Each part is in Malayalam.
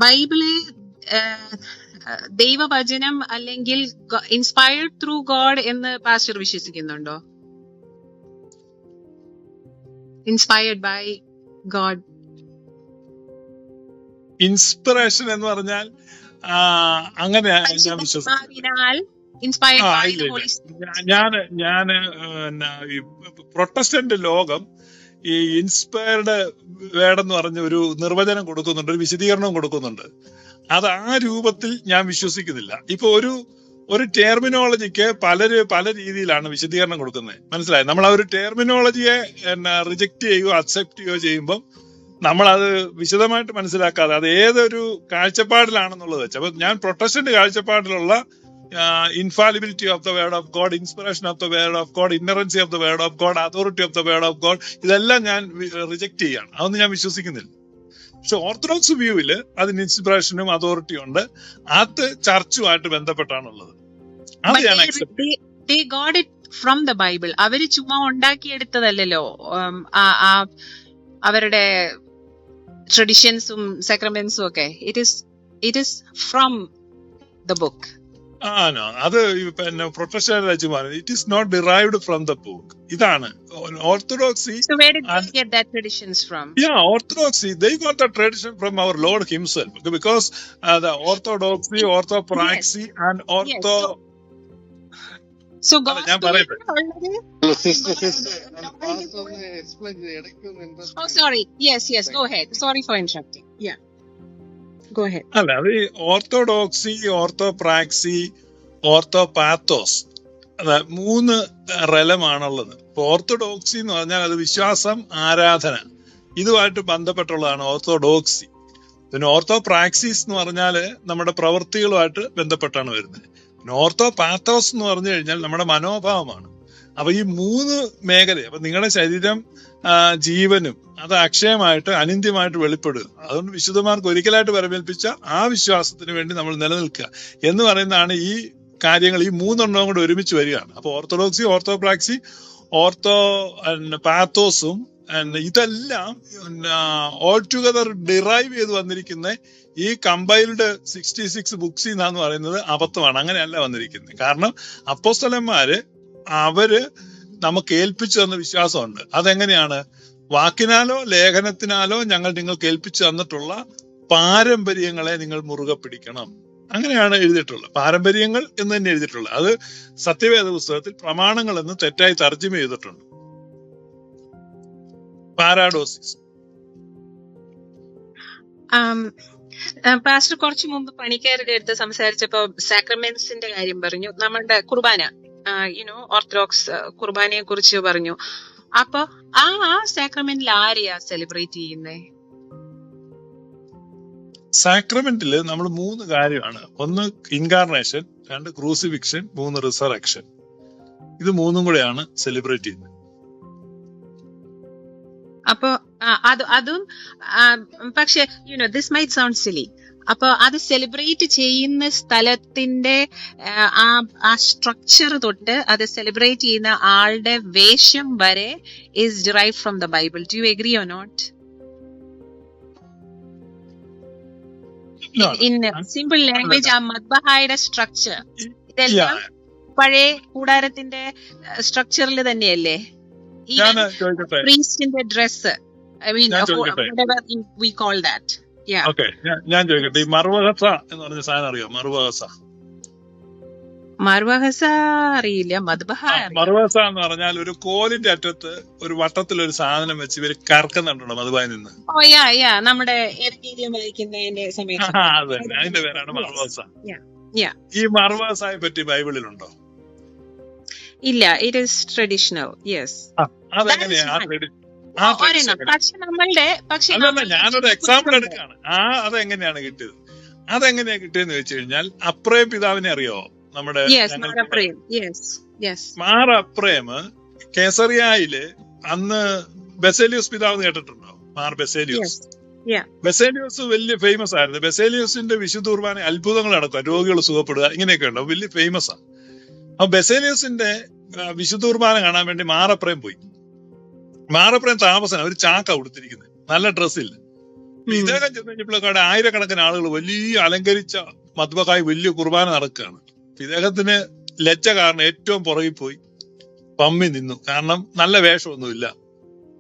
ബൈബിള് ദൈവവചനം അല്ലെങ്കിൽ ഇൻസ്പയർഡ് ത്രൂ ഗോഡ് എന്ന് പാസ്റ്റർ വിശ്വസിക്കുന്നുണ്ടോ? Inspired by God. ഇൻസ്പിറേഷൻ എന്ന് പറഞ്ഞാൽ അങ്ങനെ ഞാൻ വിശ്വസിക്കുന്നു. ഇൻസ്പയർഡ് ബൈ ഇല്ല ദി ഇല്ല, ഹോളി സ്പിരിറ്റ്. ഞാന് ഈ പ്രൊട്ടസ്റ്റന്റ് ലോകം ഈ ഇൻസ്പയർഡ് വേർഡ് പറഞ്ഞ ഒരു നിർവചനം കൊടുക്കുന്നുണ്ട്, ഒരു വിശദീകരണം കൊടുക്കുന്നുണ്ട്. അത് ആ രൂപത്തിൽ ഞാൻ വിശ്വസിക്കുന്നില്ല. ഇപ്പൊ ഒരു ടെർമിനോളജിക്ക് പല രീതിയിലാണ് വിശദീകരണം കൊടുക്കുന്നത്, മനസ്സിലായി? നമ്മൾ ആ ഒരു ടെർമിനോളജിയെ റിജക്ട് ചെയ്യുകയോ അക്സെപ്റ്റ് ചെയ്യുകയോ ചെയ്യുമ്പോൾ നമ്മളത് വിശദമായിട്ട് മനസ്സിലാക്കാതെ അത് ഏതൊരു കാഴ്ചപ്പാടിലാണെന്നുള്ളത് വെച്ച്, അപ്പൊ ഞാൻ പ്രൊട്ടസ്റ്റന്റ് കാഴ്ചപ്പാടിലുള്ള infallibility of the word of God, inspiration of the word of God, inerrancy of the word of God, authority of the word of God, ഇതെല്ലാം ഞാൻ റിജക്ട് ചെയ്യാണ്. അതൊന്നും ഞാൻ വിശ്വസിക്കുന്നില്ല. പക്ഷെ ഓർത്തഡോക്സ് വ്യൂവില് അതിന് ഇൻസ്പിറേഷനും അതോറിറ്റിയും ഉണ്ട്. അത് ചർച്ചുമായിട്ട് ബന്ധപ്പെട്ടാണുള്ളത്. അത് But ഞാൻ അക്സെപ്റ്റ് ചെയ്യും. they got it from the Bible. അവര് ചുമ്മാ ഉണ്ടാക്കിയെടുത്തതല്ലല്ലോ. അവരുടെ ട്രഡീഷൻസും സക്രമെന്റ്സും ഒക്കെ. It is from the book. No, അത് പിന്നെ പ്രൊട്ടസ്റ്റന്റ് രാജ്യമാണ്. It is not derived from the book. ഇതാണ് ഓർത്തഡോക്സി. So where did they get that traditions from? Orthodoxy, they got the tradition from our Lord himself, because the orthodoxy, orthopraxy and ortho. So അല്ല, God ഞാൻ പറയട്ടെ. Oh, sorry. Yes. Go ahead. Sorry for interrupting. Yeah. Go ahead. അല്ല, അത് ഈ ഓർത്തഡോക്സി, ഓർത്തോപ്രാക്സി, ഓർത്തോപാത്തോസ്, അതാ 3 റെലമാണുള്ളത്. ഇപ്പൊ ഓർത്തഡോക്സി എന്ന് പറഞ്ഞാൽ അത് വിശ്വാസം, ആരാധന, ഇതുമായിട്ട് ബന്ധപ്പെട്ടുള്ളതാണ് ഓർത്തഡോക്സി. പിന്നെ ഓർത്തോപ്രാക്സിസ് എന്ന് പറഞ്ഞാല് നമ്മുടെ പ്രവൃത്തികളുമായിട്ട് ബന്ധപ്പെട്ടാണ് വരുന്നത്. പിന്നെ ഓർത്തോപാത്തോസ് എന്ന് പറഞ്ഞു കഴിഞ്ഞാൽ നമ്മുടെ മനോഭാവമാണ്. അപ്പൊ ഈ 3 മേഖല, അപ്പൊ നിങ്ങളുടെ ശരീരം ജീവനും അത് അക്ഷയമായിട്ട് അനിന്ത്യമായിട്ട് വെളിപ്പെടുക. അതുകൊണ്ട് വിശുദ്ധന്മാർക്ക് ഒരിക്കലായിട്ട് വരവേൽപ്പിച്ച ആ വിശ്വാസത്തിന് വേണ്ടി നമ്മൾ നിലനിൽക്കുക എന്ന് പറയുന്നതാണ് ഈ കാര്യങ്ങൾ. ഈ 3 എണ്ണവും കൂടെ ഒരുമിച്ച് വരികയാണ്. അപ്പൊ ഓർത്തഡോക്സി, ഓർത്തോപ്രാക്സി, ഓർത്തോ പാത്തോസും ഇതെല്ലാം ഓൾ ടുഗദർ ഡിറൈവ് ചെയ്ത് വന്നിരിക്കുന്ന ഈ കമ്പൈൽഡ് 66 ബുക്സിൽ നിന്നാന്ന് പറയുന്നത് അബദ്ധമാണ്. അങ്ങനെയല്ല വന്നിരിക്കുന്നത്. കാരണം അപ്പോസ്തലന്മാര് അവര് നമുക്ക് ഏൽപ്പിച്ചു തന്ന വിശ്വാസമുണ്ട്. അതെങ്ങനെയാണ്? വാക്കിനാലോ ലേഖനത്തിനാലോ ഞങ്ങൾ നിങ്ങൾക്ക് ഏൽപ്പിച്ചു തന്നിട്ടുള്ള പാരമ്പര്യങ്ങളെ നിങ്ങൾ മുറുകെ പിടിക്കണം. അങ്ങനെയാണ് എഴുതിയിട്ടുള്ളത്. പാരമ്പര്യങ്ങൾ എന്ന് തന്നെ എഴുതിയിട്ടുള്ളത്. അത് സത്യവേദ പുസ്തകത്തിൽ പ്രമാണങ്ങൾ എന്ന് തെറ്റായി തർജ്ജമ ചെയ്തിട്ടുണ്ട്. പാരാഡോസിസ്. പാസ്റ്റർ കുറച്ചു മുമ്പ് പണിക്കാരുടെ അടുത്ത് സംസാരിച്ചപ്പോ സാക്രമെന്റ്സിന്റെ കാര്യം പറഞ്ഞു. നമ്മളുടെ കുർബാന, ഓർത്തഡോക്സ് കുർബാനയെ കുറിച്ച് പറഞ്ഞു. അപ്പൊ ആ സാക്രമെന്റിൽ ആരെയാ സെലിബ്രേറ്റ് ചെയ്യുന്നേ? സാക്രമെന്റില് നമ്മൾ 3 കാര്യമാണ്. 1 ഇൻകാർണേഷൻ, 2 ക്രൂസിഫിക്ഷൻ, 3 റിസറക്ഷൻ. ഇത് 3 കൂടെയാണ് സെലിബ്രേറ്റ് ചെയ്യുന്നത്. അപ്പൊ അതും പക്ഷെ ദിസ് മൈറ്റ് സൗണ്ട് സിലി. അപ്പൊ അത് സെലിബ്രേറ്റ് ചെയ്യുന്ന സ്ഥലത്തിന്റെ ആ സ്ട്രക്ചർ തൊട്ട് അത് സെലിബ്രേറ്റ് ചെയ്യുന്ന ആളുടെ വേഷം വരെ is derive from the Bible. Do you agree or not? In simple language, ആ മദ്ബഹായുടെ സ്ട്രക്ചർ ഇതെല്ലാം പഴയ കൂടാരത്തിന്റെ സ്ട്രക്ചറിൽ തന്നെയല്ലേ? പ്രീസ്റ്റിന്റെ dress, I mean we call that. ഞാൻ ചോദിക്കട്ടെ, ഈ മർവഹസ എന്ന് പറഞ്ഞ സാധനം അറിയോ? മർവഹസ അറിയില്ല. മർവഹസ എന്ന് പറഞ്ഞാൽ ഒരു കോലിന്റെ അറ്റത്ത് ഒരു വട്ടത്തിലൊരു സാധനം വെച്ച് ഇവര് കറക്കുന്നുണ്ടോ മധുബായി നിന്ന്? നമ്മുടെ വായിക്കുന്നതിന്റെ സമയത്ത് അതെ, അതിന്റെ പേരാണ് മർവഹസ. ഈ മർവഹസയെ പറ്റി ബൈബിളിലുണ്ടോ? ഇല്ല. It is traditional. യെസ്. അതെങ്ങനെയാ? പക്ഷെ ഞാനൊരു എക്സാമ്പിൾ എടുക്കാണ്. അതെങ്ങനെയാണ് കിട്ടിയത്? അതെങ്ങനെയാ കിട്ടിയെന്ന് വെച്ച് കഴിഞ്ഞാൽ, അപ്രേം പിതാവിനെ അറിയോ? നമ്മുടെ മാർ അപ്രേം കേസറിയായില് അന്ന് ബെസേലിയോസ് പിതാവ് കേട്ടിട്ടുണ്ടോ? മാർ ബെസേലിയോസ്. ബെസേലിയോസ് വലിയ ഫേമസ് ആയിരുന്നു. ബെസേലിയോസിന്റെ വിശുദ്ധ കുർബാന അത്ഭുതങ്ങൾ നടക്കുക, രോഗികൾ സുഖപ്പെടുക, ഇങ്ങനെയൊക്കെ ഉണ്ടോ, വലിയ ഫേമസ് ആണ്. അപ്പൊ ബെസേലിയോസിന്റെ വിശുദ്ധ കുർബാന കാണാൻ വേണ്ടി മാർ അപ്രേം പോയി. മാർ അപ്രേം താമസന ഒരു ചാക്ക കൊടുത്തിരിക്കുന്നത്, നല്ല ഡ്രസ്സില്ല. ഇദ്ദേഹം ചെന്ന് കഴിഞ്ഞപ്പോഴേക്കാട് ആയിരക്കണക്കിന് ആളുകൾ വലിയ അലങ്കരിച്ച മദ്ബഹായി വലിയ കുർബാന നടക്കുകയാണ്. ഇദ്ദേഹത്തിന് ലജ്ജ കാരണം ഏറ്റവും പുറകിൽ പോയി പമ്മി നിന്നു. കാരണം നല്ല വേഷമൊന്നുമില്ല,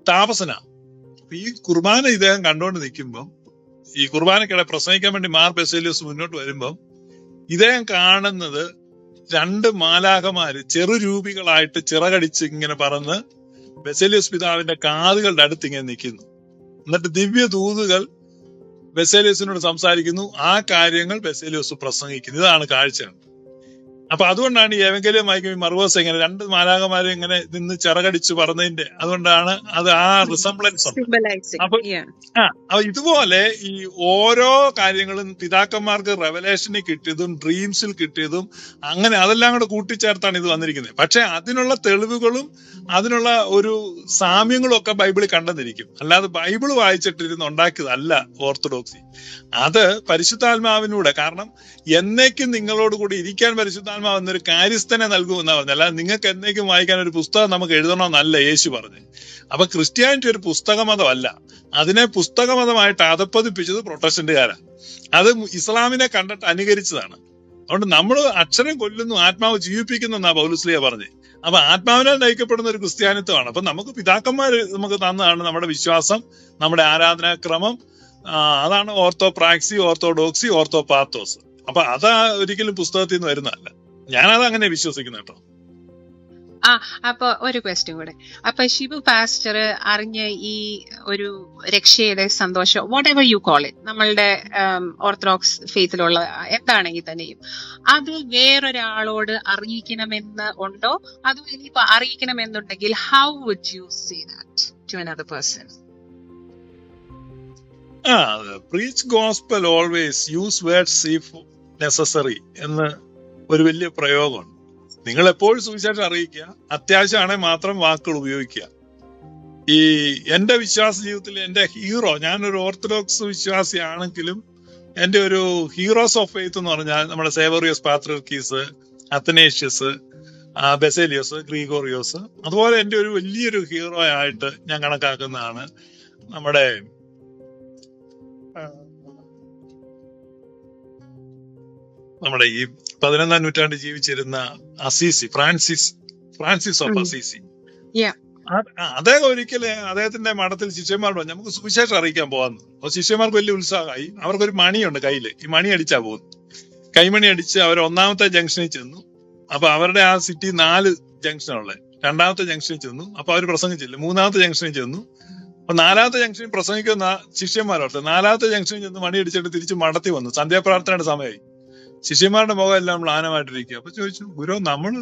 താപസനാ. ഈ കുർബാന ഇദ്ദേഹം കണ്ടുകൊണ്ട് നിൽക്കുമ്പം, ഈ കുർബാനക്കിടെ പ്രസംഗിക്കാൻ വേണ്ടി മാർ ബെസേലിയോസ് മുന്നോട്ട് വരുമ്പം ഇദ്ദേഹം കാണുന്നത് 2 മാലാഖമാര് ചെറുരൂപികളായിട്ട് ചിറകടിച്ച് ഇങ്ങനെ പറന്ന് ബെസേലിയോസ് പിതാവിന്റെ കാതുകളുടെ അടുത്ത് ഇങ്ങനെ നിൽക്കുന്നു. എന്നിട്ട് ദിവ്യ ദൂതുകൾ ബെസേലിയോസിനോട് സംസാരിക്കുന്നു. ആ കാര്യങ്ങൾ ബെസേലിയോസ് പ്രസംഗിക്കുന്നു. ഇതാണ് കാഴ്ച. അപ്പൊ അതുകൊണ്ടാണ് ഈ എവങ്കേലിയം വായിക്കുമ്പോൾ മർവോസ് ഇങ്ങനെ 2 മാലാഖമാരും ഇങ്ങനെ നിന്ന് ചിറകടിച്ച് പറഞ്ഞതിന്റെ അതുകൊണ്ടാണ് അത് ആ റിസംബ്ലൻസ് ഉണ്ട്. അപ്പൊ ഇതുപോലെ ഈ ഓരോ കാര്യങ്ങളും പിതാക്കന്മാർക്ക് റെവലേഷനിൽ കിട്ടിയതും ഡ്രീംസിൽ കിട്ടിയതും അങ്ങനെ അതെല്ലാം കൂടെ കൂട്ടിച്ചേർത്താണ് ഇത് വന്നിരിക്കുന്നത്. പക്ഷെ അതിനുള്ള തെളിവുകളും അതിനുള്ള ഒരു സാമ്യങ്ങളും ഒക്കെ ബൈബിളിൽ കണ്ടെന്നിരിക്കും. അല്ലാതെ ബൈബിൾ വായിച്ചിട്ടിരുന്ന് ഉണ്ടാക്കിയതല്ല ഓർത്തഡോക്സി. അത് പരിശുദ്ധാത്മാവിനൂടെ, കാരണം എന്നേക്കും നിങ്ങളോട് കൂടി ഇരിക്കാൻ പരിശുദ്ധാത്മാവ് എന്നൊരു കാര്യസ്ഥനെ നൽകുമെന്നാ പറഞ്ഞത്. അല്ലാതെ നിങ്ങൾക്ക് എന്നേക്കും വായിക്കാൻ ഒരു പുസ്തകം നമുക്ക് എഴുതണമെന്നല്ല യേശു പറഞ്ഞു. അപ്പൊ ക്രിസ്ത്യാനിറ്റി ഒരു പുസ്തകമതമല്ല. അതിനെ പുസ്തകമതമായിട്ട് അധപ്പതിപ്പിച്ചത് പ്രൊട്ടസ്റ്റന്റുകാരാണ്. അത് ഇസ്ലാമിനെ കണ്ടിട്ട് അനുകരിച്ചതാണ്. അതുകൊണ്ട് നമ്മൾ അക്ഷരം കൊല്ലുന്നു, ആത്മാവ് ജീവിപ്പിക്കുന്നു എന്നാ പൗലോസ്ലീഹ പറഞ്ഞത്. അപ്പൊ ആത്മാവിനാൽ നയിക്കപ്പെടുന്ന ഒരു ക്രിസ്ത്യാനിത്വമാണ്. അപ്പൊ നമുക്ക് പിതാക്കന്മാര് നമുക്ക് തന്നതാണ് നമ്മുടെ വിശ്വാസം, നമ്മുടെ ആരാധനാക്രമം. അതാണ് ഓർത്തോപ്രാക്സി, ഓർത്തോഡോക്സി, ഓർത്തോപാത്തോസ്. അപ്പൊ അതാ ഒരിക്കലും പുസ്തകത്തിൽ നിന്ന് വരുന്നതല്ല. ഞാനത് അങ്ങനെ വിശ്വസിക്കുന്നു കേട്ടോ. അപ്പൊ ഒരു ക്വസ്റ്റ്യൻ കൂടെ. അപ്പൊ ഷിബു പാസ്റ്റർ അറിഞ്ഞ ഈ ഒരു രക്ഷയുടെ സന്തോഷം, whatever you call it, നമ്മളുടെ ഓർത്തഡോക്സ് ഫെയ്ത്തിലുള്ള എന്താണെങ്കിൽ തന്നെയും അത് വേറൊരാളോട് അറിയിക്കണമെന്ന് ഉണ്ടോ? അതോ ഇനിയിപ്പോ അറിയിക്കണമെന്നുണ്ടെങ്കിൽ how would you say that to another person? Preach gospel always, use words if necessary എന്ന് ഒരു വലിയ പ്രയോഗമുണ്ട്. നിങ്ങൾ എപ്പോഴും സുവിശേഷം അറിയിക്കുക, അത്യാവശ്യമാണെങ്കിൽ മാത്രം വാക്കുകൾ ഉപയോഗിക്കുക. ഈ എന്റെ വിശ്വാസ ജീവിതത്തിൽ എന്റെ ഹീറോ, ഞാനൊരു ഓർത്തഡോക്സ് വിശ്വാസിയാണെങ്കിലും എന്റെ ഒരു ഹീറോസ് ഓഫ് ഫെയ്ത്ത് എന്ന് പറഞ്ഞാൽ നമ്മുടെ സേവറിയോസ് പാത്രിയർക്കീസ്, അത്തനേഷ്യസ്, ബെസേലിയോസ്, ഗ്രിഗോറിയോസ്. അതുപോലെ എന്റെ ഒരു വലിയൊരു ഹീറോ ആയിട്ട് ഞാൻ കണക്കാക്കുന്നതാണ് നമ്മുടെ ഈ 11-ാം നൂറ്റാണ്ടിൽ ജീവിച്ചിരുന്ന അസീസി, ഫ്രാൻസിസ് ഓഫ് അസീസി. അദ്ദേഹം ഒരിക്കലും അദ്ദേഹത്തിന്റെ മഠത്തിൽ ശിഷ്യന്മാരോട് നമുക്ക് സുവിശേഷം അറിയിക്കാൻ പോകാന്ന്. അപ്പൊ ശിഷ്യന്മാർക്ക് വലിയ ഉത്സാഹമായി. അവർക്കൊരു മണിയുണ്ട് കയ്യില്, ഈ മണി അടിച്ചാ പോകുന്നു. കൈമണി അടിച്ച് അവർ 1ാമത്തെ ജംഗ്ഷനിൽ ചെന്നു. അപ്പൊ അവരുടെ ആ സിറ്റി 4 ജംഗ്ഷനുള്ളത്. 2ാമത്തെ ജംഗ്ഷനിൽ ചെന്നു. അപ്പൊ അവർ പ്രസംഗിച്ചില്ല. 3ാമത്തെ ജംഗ്ഷനിൽ ചെന്നു. അപ്പൊ 4ാമത്തെ ജംഗ്ഷനിൽ പ്രസംഗിക്കുന്ന ശിഷ്യന്മാരോർത്ത് 4ാമത്തെ ജംഗ്ഷനിൽ ചെന്ന് മണി അടിച്ചിട്ട് തിരിച്ച് മടത്തി വന്നു. സന്ധ്യാപ്രാർത്ഥനയുടെ സമയമായി. ശിഷ്യന്മാരുടെ മുഖം എല്ലാം മ്ലാനമായിട്ടിരിക്കുക. അപ്പൊ ചോദിച്ചു, ഗുരു നമ്മള്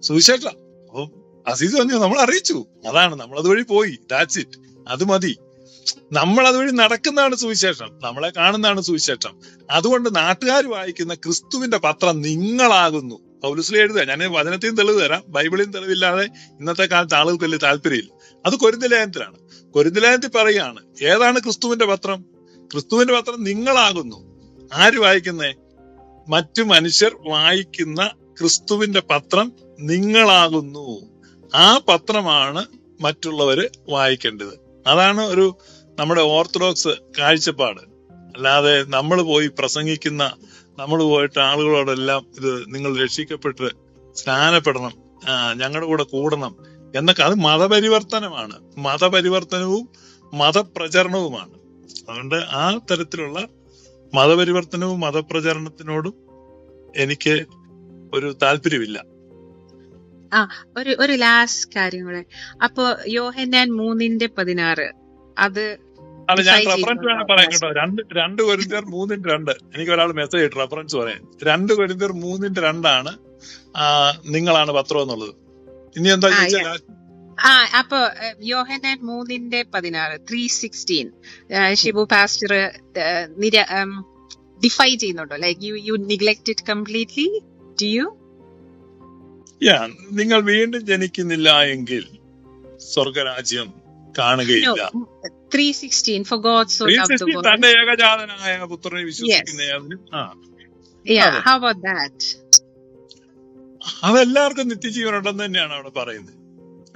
സുവിശേഷം. അപ്പൊ അസീസ് പറഞ്ഞു, നമ്മൾ അറിയിച്ചു, അതാണ്, നമ്മളത് വഴി പോയി, ദാറ്റ്സ് ഇറ്റ്, അത് മതി. നമ്മൾ അതുവഴി നടക്കുന്നതാണ് സുവിശേഷം, നമ്മളെ കാണുന്നതാണ് സുവിശേഷം. അതുകൊണ്ട് നാട്ടുകാർ വായിക്കുന്ന ക്രിസ്തുവിന്റെ പത്രം നിങ്ങളാകുന്നു. പൗലോസ്ലീഹ എഴുതുക, ഞാൻ വചനത്തെയും തെളിവ് തരാം, ബൈബിളിയും തെളിവില്ലാതെ ഇന്നത്തെ കാലത്ത് ആളുകൾക്ക് വലിയ താല്പര്യമില്ല. അത് കൊരിന്ത്യലേഖനത്തിലാണ്. കൊരിന്ത്യലേഖനത്തിൽ പറയുകയാണ്, ഏതാണ് ക്രിസ്തുവിന്റെ പത്രം? ക്രിസ്തുവിന്റെ പത്രം നിങ്ങളാകുന്നു. ആര് വായിക്കുന്നേ? മറ്റു മനുഷ്യർ വായിക്കുന്ന ക്രിസ്തുവിന്റെ പത്രം നിങ്ങളാകുന്നു. ആ പത്രമാണ് മറ്റുള്ളവര് വായിക്കേണ്ടത്. അതാണ് ഒരു നമ്മുടെ ഓർത്തഡോക്സ് കാഴ്ചപ്പാട്. അല്ലാതെ നമ്മൾ പോയി പ്രസംഗിക്കുന്ന, നമ്മൾ പോയിട്ട് ആളുകളോടെല്ലാം ഇത് നിങ്ങൾ രക്ഷിക്കപ്പെട്ട് സ്നാനപ്പെടണം, ഞങ്ങളുടെ കൂടെ കൂടണം എന്നൊക്കെ, അത് മതപരിവർത്തനമാണ്. മതപരിവർത്തനവും മതപ്രചരണവുമാണ്. അതുകൊണ്ട് ആ തരത്തിലുള്ള മതപരിവർത്തനവും മതപ്രചരണത്തിനോടും എനിക്ക് ഒരു താല്പര്യമില്ല. ഒരു ലാസ്റ്റ് കാര്യം കൂടെ. അപ്പൊ യോഹന്നാൻ 3:16 അത് ഞാൻ റെഫറൻസ് വേണം പറയാം കേട്ടോ. 2 കൊരിന്ത്യർ 3:2. എനിക്ക് ഒരാൾ മെസ്സേജ് ഇട്ട് റെഫറൻസ് പറയാൻ. 2 കൊരിന്ത്യർ 3:2 നിങ്ങളാണ് പത്രം എന്നുള്ളത്. ഇനി എന്താ ചോദിച്ചാൽ അപ്പൊ യോഹന്നാൻ 3:16 3:16 ഷിബു പാസ്റ്റർ ഡിഫൈ ചെയ്യുന്നുണ്ടോ? Like you neglect it completely? Do you? നിങ്ങൾ വീണ്ടും ജനിക്കുന്നില്ല എങ്കിൽ സ്വർഗരാജ്യം കാണുകയില്ല. 3:16 for God so loved the world. തന്റെ ഏകജാതനായ പുത്രനെ വിശ്വസിക്കുന്നതിനും how about that? അതെല്ലാവർക്കും നിത്യജീവൻ ഉണ്ടെന്ന് തന്നെയാണ് അവിടെ പറയുന്നത്.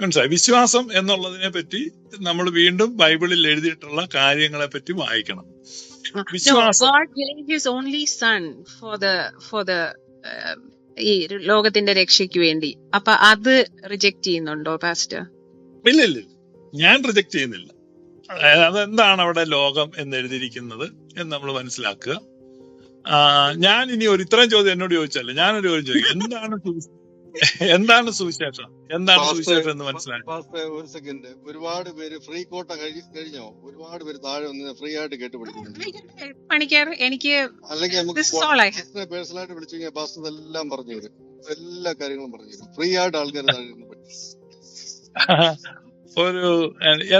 മനസ്സിലായി? വിശ്വാസം എന്നുള്ളതിനെ പറ്റി നമ്മൾ വീണ്ടും ബൈബിളിൽ എഴുതിയിട്ടുള്ള കാര്യങ്ങളെ പറ്റി വായിക്കണം. No, വിശ്വാസം God gave His only Son for the ഈ ലോകത്തിന്റെ രക്ഷയ്ക്ക് വേണ്ടി. അപ്പൊ അത് റിജക്ട് ചെയ്യുന്നുണ്ടോ പാസ്റ്റർ? ഇല്ല ഇല്ല ഇല്ല. ഞാൻ റിജക്ട് ചെയ്യുന്നില്ല. അതെന്താണ് അവിടെ ലോകം എന്ന് എഴുതിയിരിക്കുന്നത് എന്ന് നമ്മൾ മനസ്സിലാക്കുക. ഞാൻ ഇനി ഇത്രയും ചോദ്യം എന്നോട് ചോദിച്ചല്ലേ, ഞാനൊരു ചോദ്യം ചോദിക്കും. എന്താണ് സുവിശേഷം? എന്താണ് സുവിശേഷം എന്ന് മനസ്സിലാക്കി? ഒരു സെക്കൻഡ്. ഒരുപാട് പേര് ഫ്രീ കോട്ട കഴിഞ്ഞോ? ഒരുപാട് പേര് താഴെ വന്ന് ഫ്രീ ആയിട്ട് കേട്ട് പഠിക്കുന്നുണ്ട്. പണിക്കർ, എനിക്ക് അല്ലെങ്കിൽ നമുക്ക് this is all I have. പേഴ്സണലായിട്ട് വിളിച്ചു കഴിഞ്ഞാൽ പാസ്റ്റർ എല്ലാം പറഞ്ഞു തരും, എല്ലാ കാര്യങ്ങളും പറഞ്ഞു തരും. ഫ്രീ ആയിട്ട് ആൾക്കാർ താഴെ ഇരുന്ന് പഠിക്കും.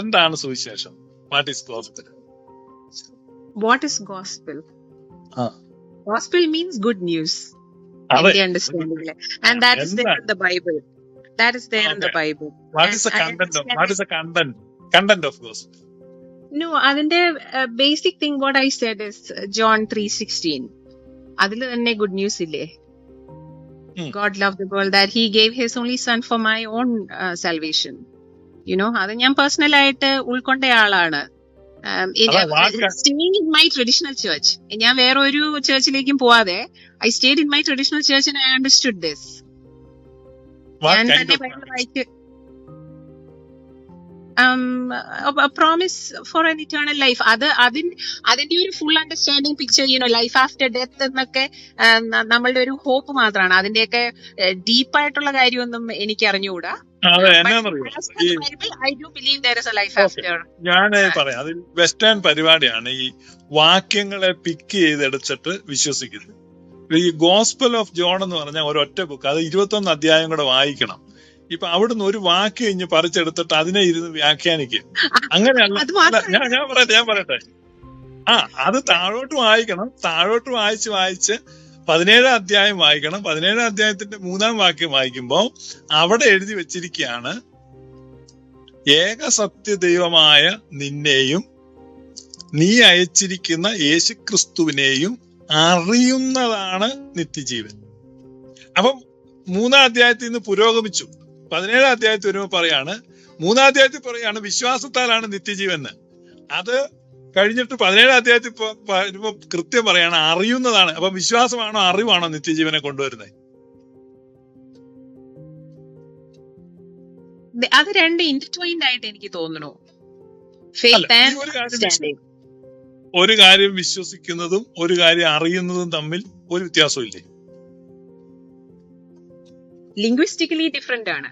എന്താണ് സുവിശേഷം? What is gospel? What is gospel? ആ, Gospel means good news. അതെ. എന്റെ അണ്ടർസ്റ്റാൻഡിംഗില്. And that is there in the Bible. That is there in the Okay. Bible. What is the And I content of understand content of gospel? No, അതിന്റെ basic thing what I said is John 3:16. അതിൽ തന്നെ good news ഇല്ലേ? Hmm. God loved the world that He gave His only Son for my own salvation. You know, അത് ഞാൻ പേഴ്സണൽ ആയിട്ട് ഉൾക്കൊണ്ട ആളാണ്. Staying in my traditional church. ഞാൻ വേറെ ഒരു ചർച്ചിലേക്കും പോവാതെ I stayed in my traditional church and I understood this. What ഞാൻ kind തന്നെ of ബൈബിൾ content? വായിച്ച് a promise for an eternal life. അതിന്റെ ഒരു full understanding picture, life after death എന്നൊക്കെ നമ്മളുടെ ഒരു ഹോപ്പ് മാത്രമാണ്. അതിന്റെയൊക്കെ ഡീപ്പായിട്ടുള്ള കാര്യമൊന്നും എനിക്ക് അറിഞ്ഞുകൂടാ. അതെ, But എന്നാന്നറിയോ? as per ഈ the Bible, I do believe there is a life Okay. after. ഞാൻ പറയാം, അതിൽ വെസ്റ്റേൺ പരിപാടിയാണ് ഈ വാക്യങ്ങളെ പിക്ക് ചെയ്തെടുത്തിട്ട് വിശ്വസിക്കുന്നത്. ഈ ഗോസ്പൽ ഓഫ് ജോൺ എന്ന് പറഞ്ഞാൽ ഒരൊറ്റ ബുക്ക്, അത് 21 അധ്യായം കൂടെ വായിക്കണം. ഇപ്പൊ അവിടുന്ന് ഒരു വാക്യം ഇഞ്ഞ് പറിച്ചെടുത്തിട്ട് അതിനെ ഇരുന്ന് വ്യാഖ്യാനിക്കും. അങ്ങനെയല്ല. അത് അല്ല, മാത്രമല്ല, ഞാൻ പറയട്ടെ. അത് താഴോട്ട് വായിക്കണം. താഴോട്ട് വായിച്ച് 17 അധ്യായം വായിക്കണം. 17 അധ്യായത്തിന്റെ 3-ാം വാക്യം വായിക്കുമ്പോ അവിടെ എഴുതി വെച്ചിരിക്കുകയാണ്, ഏക സത്യദൈവമായ നിന്നെയും നീ അയച്ചിരിക്കുന്ന യേശുക്രിസ്തുവിനെയും അറിയുന്നതാണ് നിത്യജീവൻ. അപ്പം 3-ാം അധ്യായത്തിൽ നിന്ന് പുരോഗമിച്ചു. 17-ാം അധ്യായത്തിൽ വരുമ്പോ പറയാണ്, 3-ാം അധ്യായത്തിൽ പറയാണ് വിശ്വാസത്താലാണ് നിത്യജീവൻ. അത് കഴിഞ്ഞിട്ട് 17-ാം അധ്യായത്തിൽ വരുമ്പോ കൃത്യം പറയാണ് അറിയുന്നതാണ്. അപ്പൊ വിശ്വാസമാണോ അറിവാണോ നിത്യജീവനെ കൊണ്ടുവരുന്നത്? അത് രണ്ട് ഇന്റർട്വൈൻഡ് ആയിട്ട് എനിക്ക് തോന്നുന്നു. അല്ല, ഫെയ്ത്ത് ഈ ആൻഡ് ഒരു കാര്യം അണ്ടർസ്റ്റാൻഡിങ്. ഒരു കാര്യം വിശ്വസിക്കുന്നതും ഒരു കാര്യം അറിയുന്നതും തമ്മിൽ ഒരു വ്യത്യാസവും ഇല്ലേ? ലിംഗ്വിസ്റ്റിക്കലി ഡിഫറെന്റ് ആണ്.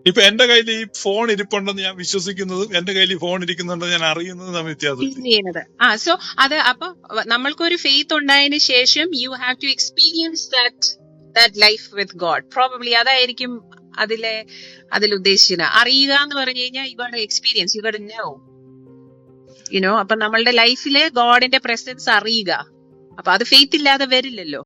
ഇപ്പൊ എന്റെ കയ്യിൽ ഈ ഫോൺ ഇരിപ്പുണ്ടെന്ന് ഞാൻ വിശ്വസിക്കുന്നതും എന്റെ കയ്യിൽ ഈ ഫോൺ ഇരിക്കുന്നുണ്ടെന്ന് ഞാൻ അറിയുന്നതും തമ്മിൽ വ്യത്യാസമില്ലേ? ചെയ്യുന്നത്. സോ അത് അപ്പൊ നമ്മൾക്കൊരു ഫെയ്ത്ത് ഉണ്ടായതിനു ശേഷം you have to experience that life with God. Probably അതായിരിക്കും അതിൽ ഉദ്ദേശിക്കുന്നത്. അറിയുക എന്ന് പറഞ്ഞു കഴിഞ്ഞാൽ you got experience, you got know. അപ്പൊ നമ്മളുടെ ലൈഫില് ഗോഡിന്റെ പ്രസൻസ് അറിയുക. അപ്പൊ അത് ഫെയ്ത്ത് ഇല്ലാതെ വരില്ലല്ലോ.